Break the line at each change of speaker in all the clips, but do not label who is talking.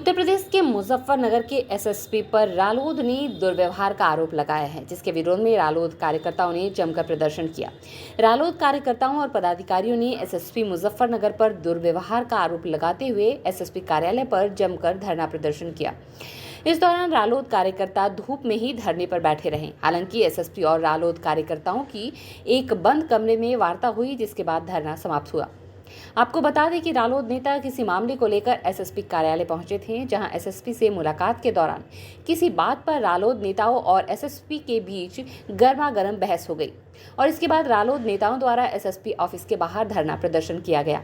उत्तर प्रदेश के मुजफ्फरनगर के एसएसपी पर रालोद ने दुर्व्यवहार का आरोप लगाया है, जिसके विरोध में रालोद कार्यकर्ताओं ने जमकर प्रदर्शन किया। रालोद कार्यकर्ताओं और पदाधिकारियों ने एसएसपी मुजफ्फरनगर पर दुर्व्यवहार का आरोप लगाते हुए एसएसपी कार्यालय पर जमकर धरना प्रदर्शन किया। इस दौरान रालोद कार्यकर्ता धूप में ही धरने पर बैठे रहे। हालांकि एसएसपी और रालोद कार्यकर्ताओं की एक बंद कमरे में वार्ता हुई, जिसके बाद धरना समाप्त हुआ। आपको बता दें कि रालोद नेता किसी मामले को लेकर एसएसपी कार्यालय पहुंचे थे, जहां एसएसपी से मुलाकात के दौरान किसी बात पर रालोद नेताओं और एसएसपी के बीच गर्मागर्म बहस हो गई और इसके बाद रालोद नेताओं द्वारा एसएसपी ऑफिस के बाहर धरना प्रदर्शन किया गया।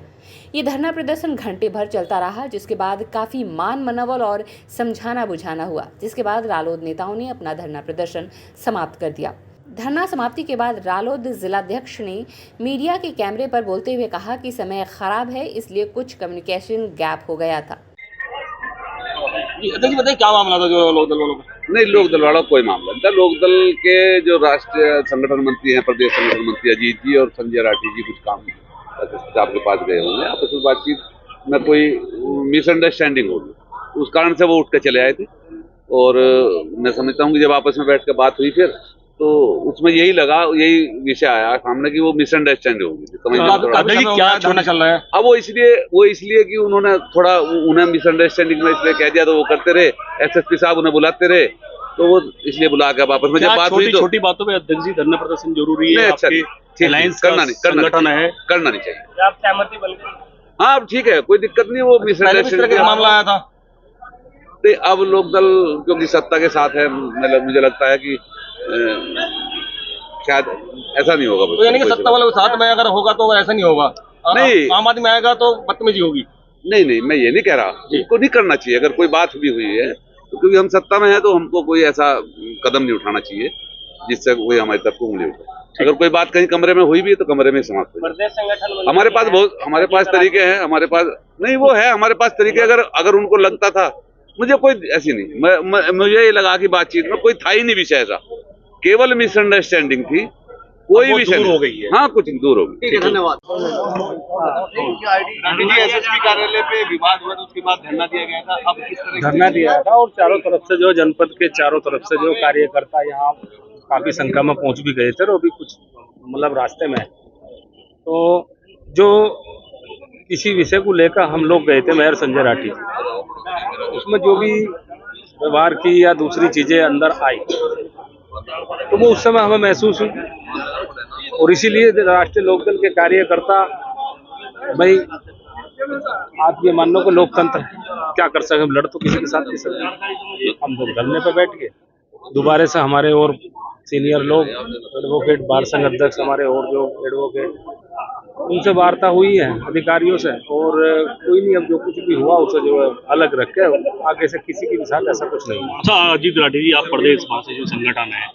ये धरना प्रदर्शन घंटे भर चलता रहा, जिसके बाद काफी मान मनोबल और समझाना बुझाना हुआ, जिसके बाद रालोद नेताओं ने अपना धरना प्रदर्शन समाप्त कर दिया। धरना समाप्ति के बाद रालोद जिलाध्यक्ष ने मीडिया के कैमरे पर बोलते हुए कहा कि समय खराब है, इसलिए कुछ कम्युनिकेशन गैप हो गया था।
बताइए क्या मामला था जो लोकदल वालों का?
नहीं, लोकदल वाला कोई मामला नहीं था। लोकदल के जो राष्ट्रीय संगठन मंत्री हैं, प्रदेश संगठन मंत्री अजीत जी और संजय राठी जी कुछ काम आपके पास गए होंगे। आपस में बातचीत में कोई मिसअंडरस्टैंडिंग होगी, उस कारण से वो उठ के चले आए थे। और मैं समझता हूँ कि जब आपस में बैठ कर बात हुई फिर तो उसमें यही विषय आया सामने कि वो मिसअंडरस्टैंडिंग होगी।
क्या छोड़ना चल रहा है?
अब वो इसलिए कि उन्होंने थोड़ा उन्हें मिसअंडरस्टैंडिंग में इसलिए कह दिया, तो वो करते रहे। एसएसपी साहब उन्हें बुलाते रहे, तो वो इसलिए बुला के आपस में जब बात हुई तो
छोटी बातों पे अध्यक्ष जी धरना प्रदर्शन जरूरी है।
अच्छा, करना नहीं चाहिए।
आप सहमति बन गए?
हाँ, ठीक है, कोई दिक्कत नहीं। वो मिसअंडरस्टैंडिंग
का मामला आया था।
तो अब लोकदल क्योंकि सत्ता के साथ है, मुझे लगता है कि शायद ऐसा नहीं होगा।
तो यानी कि सत्ता वालों के साथ में अगर होगा तो ऐसा नहीं होगा।
नहीं,
आम आदमी आएगा तो बदतमीजी होगी।
नहीं, मैं ये नहीं कह रहा, इसको नहीं करना चाहिए। अगर कोई बात भी हुई है तो क्योंकि हम सत्ता में है तो हमको कोई ऐसा कदम नहीं उठाना चाहिए जिससे कोई हमारी तरफ उंगली उठाए। अगर कोई बात कहीं कमरे में हुई भी है तो कमरे में समाप्त हो।
प्रदेश संगठन
हमारे पास तरीके हैं, हमारे पास तरीके। अगर उनको लगता था, मुझे कोई ऐसी नहीं, मुझे ये लगा कि बातचीत में कोई था ही नहीं विषय ऐसा, केवल मिसअंडरस्टैंडिंग थी, कोई विषय
दूर हो गई है।
हाँ, कुछ दूर हो गई।
ठीक है, धन्यवाद। एसएसपी कार्यालय पे विवाद हुआ तो उसके बाद धरना दिया गया था। अब किस तरह
धरना दिया था और चारों तरफ से जो जनपद के चारों तरफ से जो कार्यकर्ता यहाँ काफी संख्या में पहुंच भी गए थे और अभी कुछ मतलब रास्ते में। तो जो किसी विषय को लेकर हम लोग गए थे मेयर संजय राठी, उसमें जो भी व्यवहार की या दूसरी चीजें अंदर आई तो वो उस समय हमें महसूस हुई और इसीलिए राष्ट्रीय लोकदल के कार्यकर्ता, भाई आप ये मान लो कि लोकतंत्र क्या कर सकते, हम लड़ तो किसी के साथ नहीं सकते। हम लोग धरने पर बैठ गए। दोबारा से हमारे और सीनियर लोग, एडवोकेट बार संघ अध्यक्ष हमारे और जो एडवोकेट, उनसे वार्ता हुई है अधिकारियों से और कोई नहीं, अब जो कुछ भी हुआ उसे जो अलग रख के आगे से किसी के साथ ऐसा कुछ नहीं।
अच्छा अजीत राठी जी, आप प्रदेश से जो संगठन है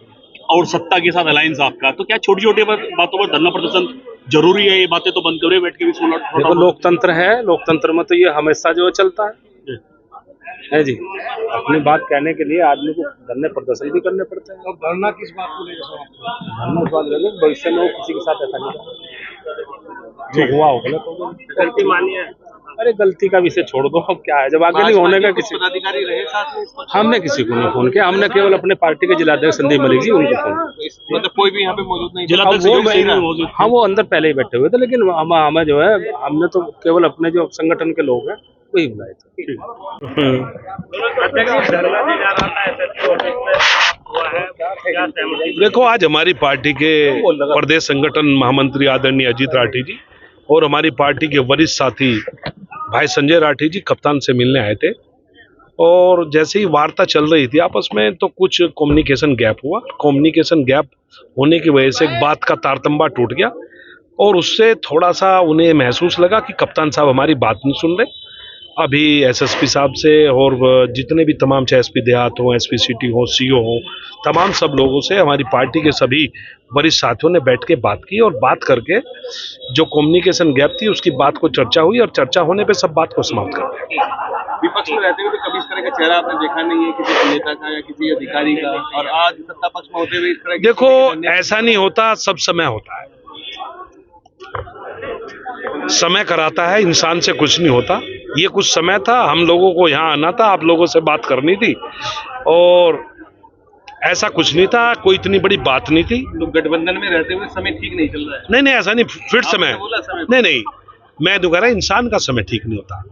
और सत्ता के साथ अलायंस आपका, तो क्या छोटी छोटी बातों पर धरना प्रदर्शन जरूरी है? ये बातें तो बंद करे बैठ के भी सुना।
देखो, लोकतंत्र है, लोकतंत्र में तो ये हमेशा जो चलता है जी। अपनी बात कहने के लिए आदमी को धरने प्रदर्शन भी करने पड़ते हैं।
अब धरना किस बात को लेकर?
धरना इस बात लेकर भविष्य में किसी के साथ ऐसा नहीं जो हुआ हो गलत हो गया,
गलती मानी है।
अरे गलती का विषय छोड़ दो, अब क्या है, जब आगे नहीं होने का किसी
पदाधिकारी रहे साथ में?
हमने किसी को नहीं फोन किया, हमने केवल अपने पार्टी के जिलाध्यक्ष संदीप मलिक जी उनको फोन किया।
मतलब कोई भी यहाँ पे मौजूद नहीं? जिलाध्यक्ष
हाँ, वो अंदर पहले ही बैठे हुए थे, लेकिन हमें जो है हमने तो केवल अपने जो संगठन के लोग हैं वही बुलाए थे।
देखो, आज हमारी पार्टी के प्रदेश संगठन महामंत्री आदरणीय अजीत राठी जी और हमारी पार्टी के वरिष्ठ साथी भाई संजय राठी जी कप्तान से मिलने आए थे और जैसे ही वार्ता चल रही थी आपस में तो कुछ कम्युनिकेशन गैप हुआ। कम्युनिकेशन गैप होने की वजह से एक बात का तारतम्बा टूट गया और उससे थोड़ा सा उन्हें महसूस लगा कि कप्तान साहब हमारी बात नहीं सुन रहे। अभी एसएसपी साहब से और जितने भी तमाम, चाहे एसपी देहात हो, एसपी सिटी हो, सीओ हो, तमाम सब लोगों से हमारी पार्टी के सभी वरिष्ठ साथियों ने बैठ के बात की और बात करके जो कम्युनिकेशन गैप थी उसकी बात को चर्चा हुई और चर्चा होने पे सब बात को समाप्त कर दिया।
विपक्ष में रहते हुए कभी इस तरह का चेहरा आपने देखा नहीं है किसी नेता का या किसी अधिकारी का, और आज सत्ता पक्ष में होते हुए इस तरह?
देखो, ऐसा नहीं होता, सब समय होता है। समय कराता है, इंसान से कुछ नहीं होता। ये कुछ समय था, हम लोगों को यहाँ आना था, आप लोगों से बात करनी थी और ऐसा कुछ नहीं था, कोई इतनी बड़ी बात नहीं थी।
तो गठबंधन में रहते हुए समय ठीक नहीं चल रहा है।
नहीं ऐसा नहीं, फिट समय
आपने बोला समय
नहीं मैं तो कह रहा इंसान का समय ठीक नहीं होता,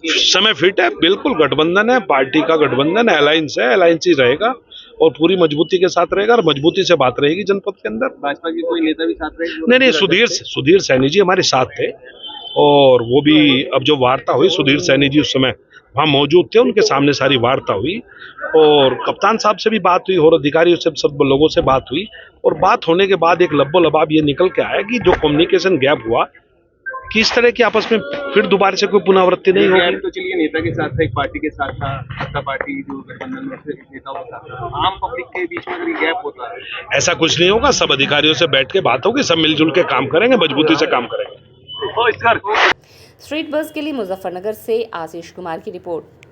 समय फिट है, बिल्कुल गठबंधन है, पार्टी का गठबंधन है, अलायंस है, अलायंस ही रहेगा और पूरी मजबूती के साथ रहेगा और मजबूती से बात रहेगी जनपद के अंदर।
भाजपा के कोई नेता भी साथ रहे?
नहीं सुधीर सैनी जी हमारे साथ थे और वो भी अब जो वार्ता हुई, सुधीर सैनी जी उस समय वहाँ मौजूद थे, उनके सामने सारी वार्ता हुई और कप्तान साहब से भी बात हुई और अधिकारियों से, सब लोगों से बात हुई और बात होने के बाद एक लब्बो लबाब ये निकल के आया कि जो कम्युनिकेशन गैप हुआ कि इस तरह की आपस में फिर दोबारा से कोई पुनरावृत्ति नहीं होगी।
तो चलिए नेता के साथ था, एक पार्टी के साथ था, सत्ता पार्टी जो गठबंधन में से नेता होता था, आम पब्लिक के बीच में अगर गैप होता है
ऐसा कुछ नहीं होगा, सब अधिकारियों से बैठ के बात होगी, सब मिलजुल के काम करेंगे, मजबूती से काम करेंगे।
स्ट्रीट बस के लिए मुजफ्फरनगर से आशीष कुमार की रिपोर्ट।